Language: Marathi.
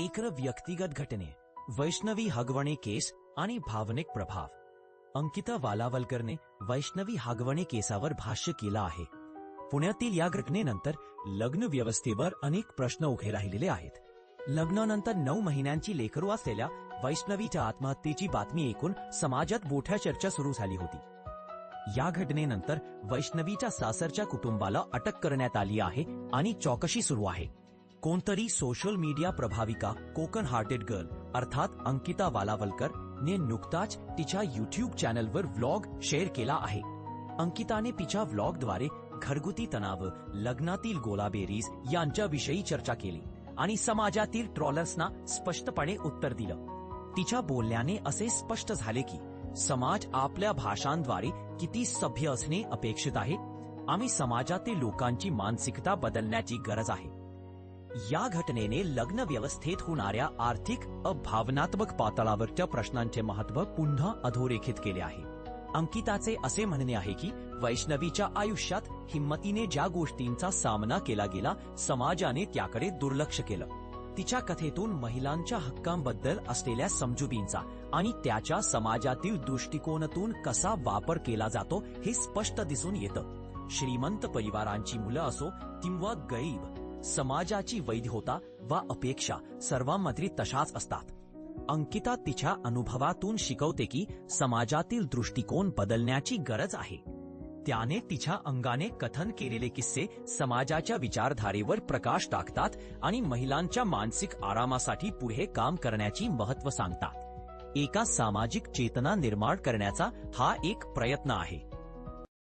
एक व्यक्तिगत घटने, वैष्णवी हगवणे केस आणि भावनिक प्रभाव. अंकिता वालावलकरने वैष्णवी हगवणे केसावर भाष्य केलं आहे. पुण्यातील या घटनेनंतर लग्न व्यवस्थेवर अनेक प्रश्न उभे राहिलेले आहेत. लग्नानंतर 9 महिन्यांची लेकरू असलेल्या वैष्णवीच्या आत्महत्येची बातमी ऐकून समाजात मोठ्या चर्चा सुरू झाली होती. या घटनेनंतर वैष्णवीच्या सासरच्या कुटुंबाला अटक करण्यात आली आहे आणि चौकशी सुरू आहे. कोणतरी सोशल मीडिया प्रभाविका कोकण हार्टेड गर्ल अर्थात अंकिता वालावलकर ने नुकताच तिच्या YouTube चॅनलवर व्लॉग शेअर केला आहे. अंकिताने तिच्या व्लॉगद्वारे घरगुती तणाव, लग्नातील गोलाबेरीज यांच्याविषयी चर्चा केली आणि समाजातील ट्रॉलर्सना स्पष्टपणे उत्तर दिलं. तिच्या बोलण्याने असे स्पष्ट झाले की समाज आपल्या भाषांद्वारे किती सभ्य असणे अपेक्षित आहे आणि समाजातील लोकांची मानसिकता बदलण्याची गरज आहे. या घटनेने लग्न व्यवस्थेत होणाऱ्या आर्थिक भावनात्मक पातळीवरच्या प्रश्नांचे महत्त्व पुन्हा अधोरेखित केले आहे. अंकिताचे असे म्हणणे आहे की वैष्णवीच्या आयुष्यात हिंमतीने ज्या गोष्टींचा सामना केला गेला, समाजाने त्याकडे दुर्लक्ष केलं. तिच्या कथेतून महिलांच्या हक्कांबद्दल असलेल्या समजुतींचा आणि त्याच्या समाजातील दृष्टिकोनातून कसा वापर केला जातो हे स्पष्ट दिसून येतं. श्रीमंत परिवारांची मुलं असो किंवा गरीब, समाजाची वैधता वा अपेक्षा सर्वांमध्ये तशाच असतात. अंकिता तिच्या अनुभवातून शिकवते की समाजातील दृष्टिकोन बदलण्याची गरज आहे. त्याने तिच्या अंगाने कथन केलेले किस्से समाजाच्या विचारधारेवर प्रकाश टाकतात आणि महिलांच्या मानसिक आरामासाठी पुढे काम करण्याची महत्त्व सांगतात. एका सामाजिक चेतना निर्माण करण्याचा हा एक प्रयत्न आहे.